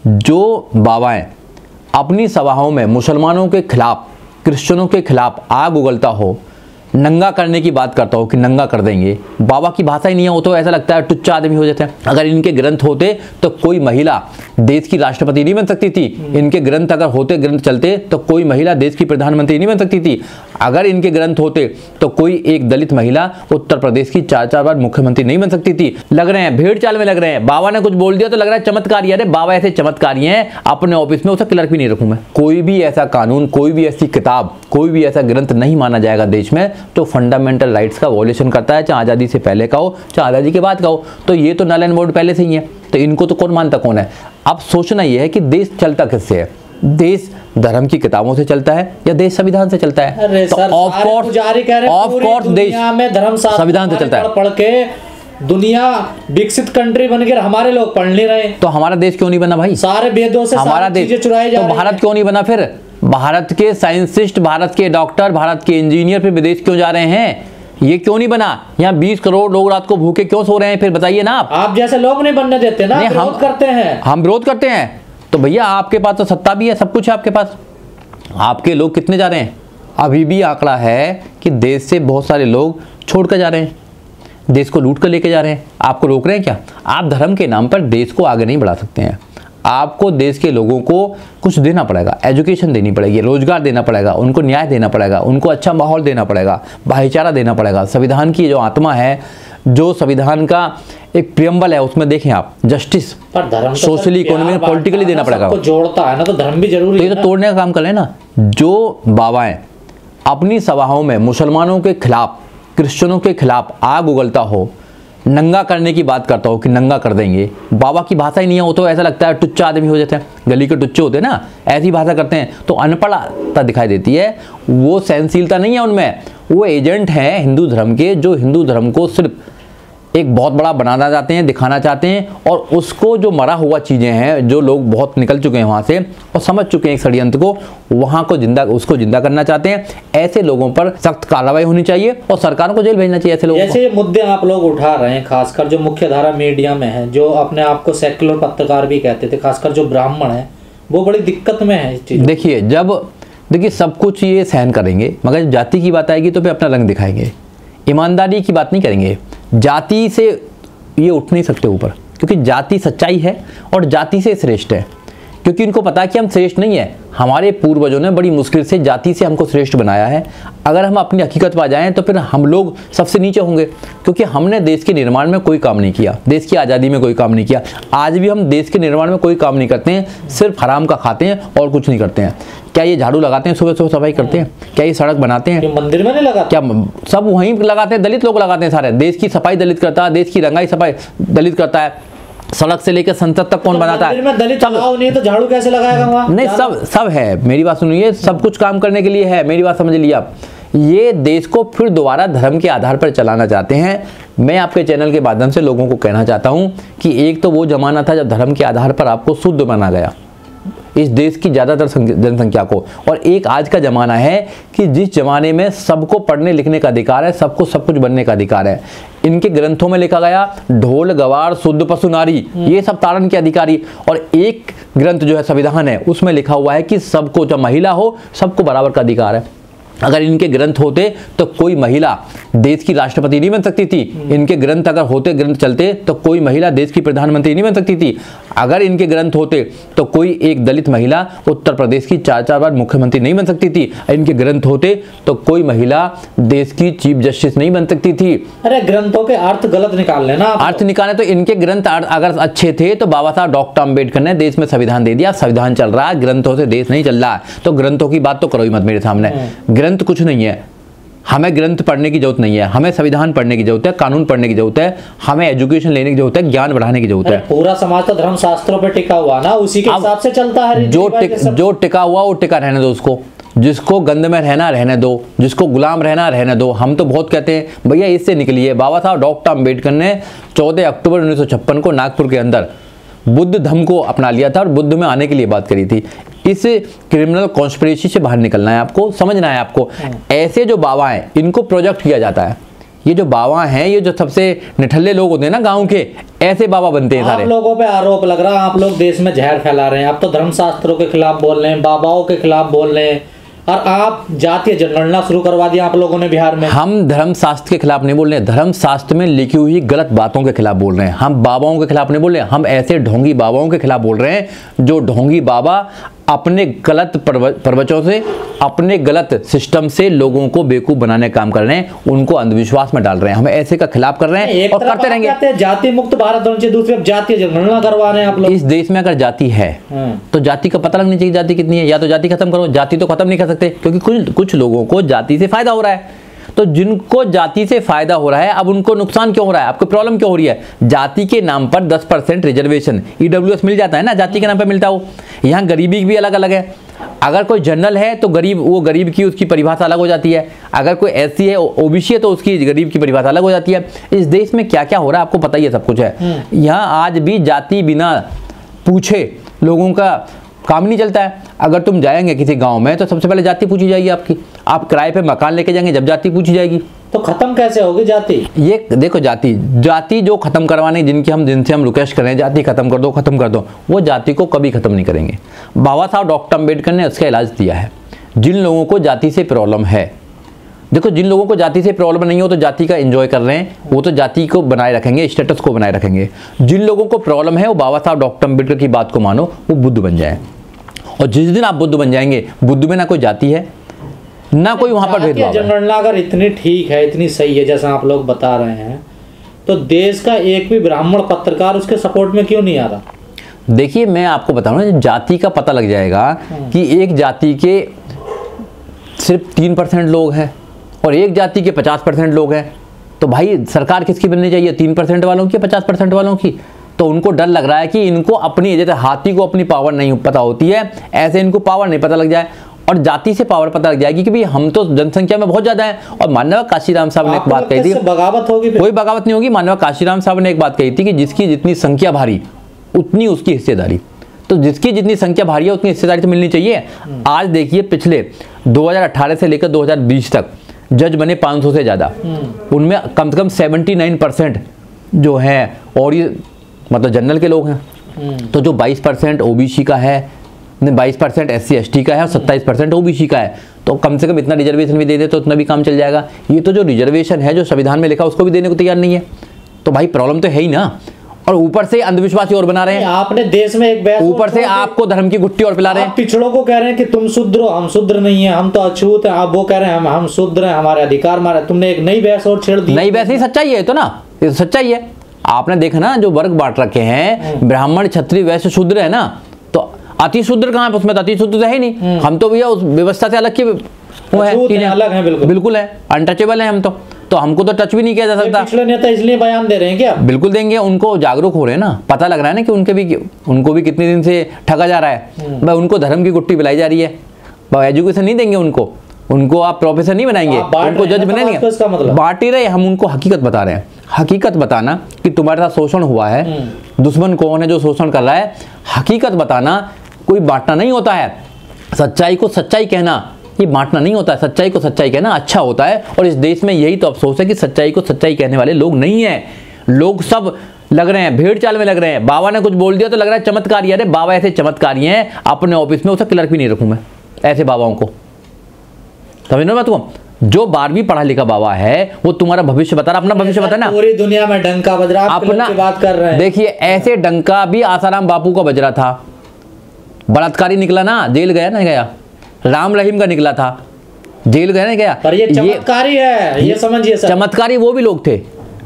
जो बाबाएं अपनी सभाओं में मुसलमानों के खिलाफ, क्रिश्चियनों के खिलाफ आग उगलता हो, नंगा करने की बात करता हो कि नंगा कर देंगे, बाबा की भाषा ही नहीं है, वो तो ऐसा लगता है टुच्चा आदमी हो जाता है। अगर इनके ग्रंथ होते तो कोई महिला देश की राष्ट्रपति नहीं बन सकती थी। इनके ग्रंथ अगर होते, ग्रंथ चलते तो कोई महिला देश की प्रधानमंत्री नहीं बन सकती थी। अगर इनके ग्रंथ होते तो कोई एक दलित महिला उत्तर प्रदेश की 4 बार मुख्यमंत्री नहीं बन सकती थी। लग रहे हैं भेड़ चाल में लग रहे हैं, बाबा ने कुछ बोल दिया तो लग रहा है चमत्कारी। अरे बाबा ऐसे चमत्कारी हैं, अपने ऑफिस में उसे क्लर्क भी नहीं रखूं मैं। कोई भी ऐसा कानून, कोई भी ऐसी किताब, कोई भी ऐसा ग्रंथ नहीं माना जाएगा देश में तो फंडामेंटल राइट्स का वॉयलेशन करता है, चाहे आज़ादी से पहले का हो चाहे आज़ादी के बाद का हो। तो ये तो नल एंड वोल्ड पहले से ही है, तो इनको तो कौन मानता कौन है। अब सोचना यह है कि देश चलता किससे है, देश धर्म की किताबों से चलता है या देश संविधान से चलता है। तो ऑफ कोर्स देश संविधान से चलता है। पढ़ के दुनिया विकसित कंट्री बनकर हमारे लोग पढ़ नहीं रहे, तो हमारा देश क्यों नहीं बना भाई? सारे वेदों से हमारा देश चुराए जा रहे हैं। तो भारत क्यों नहीं बना फिर? भारत के साइंटिस्ट, भारत के डॉक्टर, भारत के इंजीनियर फिर विदेश क्यों जा रहे हैं? ये क्यों नहीं बना? यहाँ 20 करोड़ लोग रात को भूखे क्यों सो रहे हैं? फिर बताइए ना। आप जैसे लोग नहीं बनने देते ना, विरोध करते हैं। हम विरोध करते हैं तो भैया आपके पास तो सत्ता भी है, सब कुछ है आपके पास। आपके लोग कितने जा रहे हैं? अभी भी आंकड़ा है कि देश से बहुत सारे लोग छोड़ कर जा रहे हैं, देश को लूट कर लेके जा रहे हैं। आपको रोक रहे हैं क्या? आप धर्म के नाम पर देश को आगे नहीं बढ़ा सकते हैं। आपको देश के लोगों को कुछ देना पड़ेगा, एजुकेशन देनी पड़ेगी, रोजगार देना पड़ेगा, उनको न्याय देना पड़ेगा, उनको अच्छा माहौल देना पड़ेगा, भाईचारा देना पड़ेगा। संविधान की जो आत्मा है, जो संविधान का एक प्रियम्बल है, उसमें देखें आप जस्टिस, सोशली, इकोनॉमिक, पॉलिटिकली देना पड़ेगा। जोड़ता है ना, तो धर्म भी जरूरी है। तो ये तो तोड़ने का काम कर लें ना। जो बाबाएं अपनी सभाओं में मुसलमानों के खिलाफ, क्रिश्चियनों के खिलाफ आग उगलता हो, नंगा करने की बात करता हो कि नंगा कर देंगे, बाबा की भाषा ही नहीं है, वो तो ऐसा लगता है टुच्चा आदमी हो जाते हैं, गली के टुच्चे होते हैं ना, ऐसी भाषा करते हैं तो अनपढ़ता दिखाई देती है। वो सहनशीलता नहीं है उनमें। वो एजेंट हैं हिंदू धर्म के, जो हिंदू धर्म को सिर्फ एक बहुत बड़ा बनाना चाहते हैं, दिखाना चाहते हैं, और उसको जो मरा हुआ चीज़ें हैं, जो लोग बहुत निकल चुके हैं वहाँ से और समझ चुके हैं एक षड्यंत्र को, वहाँ को उसको जिंदा करना चाहते हैं। ऐसे लोगों पर सख्त कार्रवाई होनी चाहिए और सरकार को जेल भेजना चाहिए ऐसे लोगों को। जैसे मुद्दे आप लोग उठा रहे हैं, खासकर जो मुख्य धारा मीडिया में है, जो अपने आप को सेक्युलर पत्रकार भी कहते थे, खासकर जो ब्राह्मण है, वो बड़ी दिक्कत में है इस चीज़। देखिए सब कुछ ये सहन करेंगे, मगर जाति की बात आएगी तो फिर अपना रंग दिखाएंगे, ईमानदारी की बात नहीं करेंगे। जाति से ये उठ नहीं सकते ऊपर, क्योंकि जाति सच्चाई है और जाति से श्रेष्ठ है, क्योंकि इनको पता है कि हम श्रेष्ठ नहीं है। हमारे पूर्वजों ने बड़ी मुश्किल से जाति से हमको श्रेष्ठ बनाया है। अगर हम अपनी हकीकत पर आ जाएं तो फिर हम लोग सबसे नीचे होंगे, क्योंकि हमने देश के निर्माण में कोई काम नहीं किया, देश की आज़ादी में कोई काम नहीं किया। आज भी हम देश के निर्माण में कोई काम नहीं करते हैं, सिर्फ हराम का खाते हैं और कुछ नहीं करते हैं। क्या ये झाड़ू लगाते हैं, सुबह सुबह सफाई करते हैं? क्या ये सड़क बनाते हैं? मंदिर में नहीं लगाते? क्या सब वहीं लगाते हैं? दलित लोग लगाते हैं सारे। देश की सफाई दलित करता है, देश की रंगाई सफाई दलित करता है, सड़क से लेकर संसद तक कौन बनाता है? में दलित लगाओ नहीं तो झाड़ू कैसे लगाएगा वहाँ? नहीं, सब है। मेरी बात सुनिए, सब कुछ काम करने के लिए है, मेरी बात समझ लीजिए आप। ये देश को फिर दोबारा धर्म के आधार पर चलाना चाहते हैं। मैं आपके चैनल के माध्यम से लोगों को कहना चाहता हूं कि एक तो वो जमाना था जब धर्म के आधार पर आपको शुद्ध माना गया इस देश की ज़्यादातर जनसंख्या को, और एक आज का ज़माना है कि जिस ज़माने में सबको पढ़ने लिखने का अधिकार है, सबको सब कुछ बनने का अधिकार है। इनके ग्रंथों में लिखा गया ढोल गवार शुद्ध पशु नारी, ये सब तारण के अधिकारी। और एक ग्रंथ जो है संविधान है, उसमें लिखा हुआ है कि सबको, जब महिला हो, सबको बराबर का अधिकार है। अगर इनके ग्रंथ होते तो कोई महिला देश की राष्ट्रपति नहीं बन सकती थी। इनके ग्रंथ अगर होते, ग्रंथ चलते, तो कोई महिला देश की प्रधानमंत्री नहीं बन सकती थी। अगर इनके ग्रंथ होते तो कोई एक दलित महिला उत्तर प्रदेश की 4 बार मुख्यमंत्री नहीं बन सकती थी। इनके ग्रंथ होते तो कोई महिला देश की चीफ जस्टिस नहीं बन सकती थी। अरे ग्रंथों के अर्थ गलत निकाल लेना, अर्थ निकाले तो इनके ग्रंथ अगर अच्छे थे तो बाबा साहब डॉक्टर अम्बेडकर ने देश में संविधान दे दिया। संविधान चल रहा है, ग्रंथों से देश नहीं चल रहा है। तो ग्रंथों की बात तो करो ही मत मेरे सामने। ग्रंथ कुछ नहीं है, हमें ग्रंथ पढ़ने की जरूरत नहीं है, हमें संविधान पढ़ने की जरूरत है, कानून पढ़ने की जरूरत है, हमें एजुकेशन लेने की जरूरत है, ज्ञान बढ़ाने की जरूरत है। पूरा समाज तो धर्म शास्त्रों पे टिका हुआ ना, उसी के हिसाब से चलता है। जो टिका हुआ वो टिका रहने दो उसको, जिसको गंद में रहना रहने दो, जिसको गुलाम रहना रहने दो। हम तो बहुत कहते हैं भैया इससे निकलिए। बाबा साहब डॉक्टर अम्बेडकर ने 14 अक्टूबर 1956 को नागपुर के अंदर बुद्ध धर्म को अपना लिया था और बुद्ध में आने के लिए बात करी थी। इस क्रिमिनल कॉन्स्पिरेसी से बाहर निकलना है, आपको समझना है। आपको ऐसे जो बाबा हैं इनको प्रोजेक्ट किया जाता है ये जो बाबा हैं, ये जो सबसे निठल्ले लोग होते हैं ना गांव के, ऐसे बाबा बनते हैं सारे। आप लोगों पे आरोप लग रहा है आप लोग देश में जहर फैला रहे हैं। आप तो धर्मशास्त्रों के खिलाफ बोल रहे हैं, बाबाओं के खिलाफ बोल रहे हैं, और आप जातीय जनगणना शुरू करवा दिया आप लोगों ने बिहार में। हम धर्मशास्त्र के खिलाफ नहीं बोल रहे हैं, धर्मशास्त्र में लिखी हुई गलत बातों के खिलाफ बोल रहे हैं। हम बाबाओं के खिलाफ नहीं बोल रहे हैं, हम ऐसे ढोंगी बाबाओं के खिलाफ बोल रहे हैं जो ढोंगी बाबा अपने गलत प्रवचनों से, अपने गलत सिस्टम से लोगों को बेवकूफ बनाने का काम कर रहे हैं, उनको अंधविश्वास में डाल रहे हैं। हम ऐसे का खिलाफ कर रहे हैं और करते रहेंगे। जाति मुक्त भारत होना चाहिए, दूसरी जातीय जनगणना करवा रहे हैं आप लोग। इस देश में अगर जाति है तो जाति का पता लगनी चाहिए, जाति कितनी है। या तो जाति खत्म करो, जाति तो खत्म नहीं कर सकते, क्योंकि कुछ लोगों को जाति से फायदा हो रहा है। तो जिनको जाति से फायदा हो रहा है, अब उनको नुकसान क्यों हो रहा है, आपको प्रॉब्लम क्यों हो रही है? जाति के नाम पर 10% रिजर्वेशन, ईडब्ल्यूएस मिल जाता है ना, जाति के नाम पर मिलता हो। यहाँ गरीबी भी अलग अलग है। अगर कोई जनरल है तो गरीब, वो गरीब की उसकी परिभाषा अलग हो जाती है। अगर कोई एससी है, ओबीसी है, तो उसकी गरीब की परिभाषा अलग हो जाती है। इस देश में क्या क्या हो रहा है आपको पता ही है, सब कुछ है। यहाँ आज भी जाति बिना पूछे लोगों का काम नहीं चलता है। अगर तुम जाएंगे किसी गांव में तो सबसे पहले जाति पूछी जाएगी आपकी। आप किराए पे मकान लेके जाएंगे, जब जाति पूछी जाएगी। तो खत्म कैसे होगी जाति? ये देखो, जाति जो खत्म करवाने जिनसे हम रिक्वेस्ट कर रहे हैं, जाति खत्म कर दो, खत्म कर दो, वो जाति को कभी खत्म नहीं करेंगे। बाबा साहब डॉक्टर अम्बेडकर ने उसका इलाज दिया है। जिन लोगों को जाति से प्रॉब्लम है, देखो, जिन लोगों को जाति से प्रॉब्लम नहीं हो तो जाति का एंजॉय कर रहे हैं, वो तो जाति को बनाए रखेंगे, स्टेटस को बनाए रखेंगे। जिन लोगों को प्रॉब्लम है, वो बाबा साहब डॉक्टर अम्बेडकर की बात को मानो, वो बुद्ध बन जाए। और जिस दिन आप बुद्ध बन जाएंगे, बुद्ध में ना कोई जाति है, ना कोई वहां पर भेदभाव है। जनगणना अगर इतनी ठीक है, इतनी सही है जैसा आप लोग बता रहे हैं, तो देश का एक भी ब्राह्मण पत्रकार उसके सपोर्ट में क्यों नहीं आ रहा? देखिए, मैं आपको बता रहा हूँ, जाति का पता लग जाएगा कि एक जाति के सिर्फ 3% लोग हैं और एक जाति के 50% लोग हैं, तो भाई सरकार किसकी बननी चाहिए? 3% वालों की, 50% वालों की? तो उनको डर लग रहा है कि इनको अपनी, जैसे हाथी को अपनी पावर नहीं पता होती है, ऐसे इनको पावर नहीं पता लग जाए, और जाति से पावर पता लग जाएगी कि भाई हम तो जनसंख्या में बहुत ज्यादा है। और मानव काशीराम साहब ने एक बात कही थी, बगावत होगी? कोई बगावत नहीं होगी। मानव काशीराम साहब ने एक बात कही थी कि जिसकी जितनी संख्या भारी उतनी उसकी हिस्सेदारी। तो जिसकी जितनी संख्या भारी है उतनी हिस्सेदारी तो मिलनी चाहिए। आज देखिए, पिछले 2018 से लेकर 2020 तक जज बने 500 से ज्यादा, उनमें कम से कम 79% जो है और ये मतलब जनरल के लोग हैं। तो जो 22% ओबीसी का है, 22% SC ST का है और 27% ओबीसी का है, तो कम से कम इतना रिजर्वेशन भी दे दे तो उतना भी काम चल जाएगा। ये तो जो रिजर्वेशन है, जो संविधान में लिखा, उसको भी देने को तैयार नहीं है। तो भाई प्रॉब्लम तो है ही ना। और ऊपर से अंधविश्वासी और बना रहे हैं। आपने देश में एक बहस, ऊपर से आपको धर्म की गुट्टी और पिला रहे हैं। पिछड़ों को कह रहे हैं कि तुम शुद्र हो, हम शुद्र नहीं है, हम तो अछूत हैं। आप वो कह रहे हैं हम शुद्र हैं, हमारे अधिकार मारे। तुमने एक नई बहस और छेड़ दी। नई बहस नहीं, सच्चाई है तो ना, ये तो सच्चाई है। आपने देखा ना, जो वर्ग बांट रखे हैं, ब्राह्मण, क्षत्रिय, वैश्य, शूद्र है ना, तो अति शूद्र कहाँ है? उसमें तो अति शूद्र तो है ही नहीं। हम तो भैया उस व्यवस्था से अलग की वो है, अलग है, बिल्कुल है, अनटचेबल है हम तो हमको तो टच भी नहीं किया जा सकता। पिछले नेता इसलिए बयान दे रहे हैं क्या? बिल्कुल देंगे, उनको जागरूक हो रहे हैं ना, पता लग रहा है ना कि उनको भी कितने दिन से ठगा जा रहा है। भाई उनको धर्म की गुट्टी पिलाई जा रही है। एजुकेशन नहीं देंगे उनको आप प्रोफेसर नहीं बनाएंगे, उनको जज बनाएंगे। बांट ही रहे, हम उनको हकीकत बता रहे हैं। हकीकत बताना कि तुम्हारे साथ शोषण हुआ है, दुश्मन कौन है जो शोषण कर रहा है, हकीकत बताना। कोई बांटना नहीं होता है, सच्चाई को सच्चाई कहना ये बांटना नहीं होता है। सच्चाई को सच्चाई कहना अच्छा होता है। और इस देश में यही तो अफसोस है कि सच्चाई को सच्चाई कहने वाले लोग नहीं है। लोग सब लग रहे हैं, भेड़ चाल में लग रहे हैं। बाबा ने कुछ बोल दिया तो लग रहा है चमत्कारी। अरे बाबा ऐसे चमत्कारी हैं, अपने ऑफिस में उसे क्लर्क भी नहीं रखूं मैं ऐसे बाबाओं को। समझ लो बात को, जो 12वीं पढ़ा लिखा बाबा है वो तुम्हारा भविष्य बता रहा, अपना भविष्य बता ना। पूरी दुनिया में डंका बज रहा, अपना बात कर रहे हैं। देखिए, ऐसे डंका भी आसाराम बापू का बज रहा था। बलात्कारी निकला ना, जेल गया ना गया। राम रहीम का निकला था, जेल गया ना गया। पर ये चमत्कारी है, ये समझिए सर। चमत्कारी वो भी लोग थे,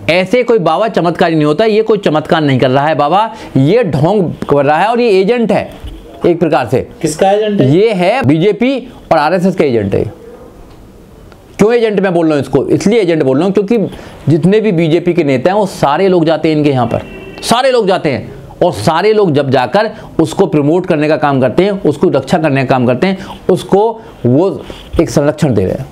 ऐसे कोई बाबा चमत्कारी नहीं होता। ये कोई चमत्कार नहीं कर रहा है बाबा, ये ढोंग कर रहा है। और ये एजेंट है एक प्रकार से। किसका एजेंट है? ये है बीजेपी और आरएसएस का एजेंट है। क्यों एजेंट मैं बोल रहा हूँ इसको? इसलिए एजेंट बोल रहा हूँ क्योंकि जितने भी बीजेपी के नेता हैं वो सारे लोग जाते हैं इनके यहाँ पर, सारे लोग जाते हैं। और सारे लोग जब जाकर उसको प्रमोट करने का काम करते हैं, उसको रक्षा करने का काम करते हैं, उसको वो एक संरक्षण दे रहे हैं।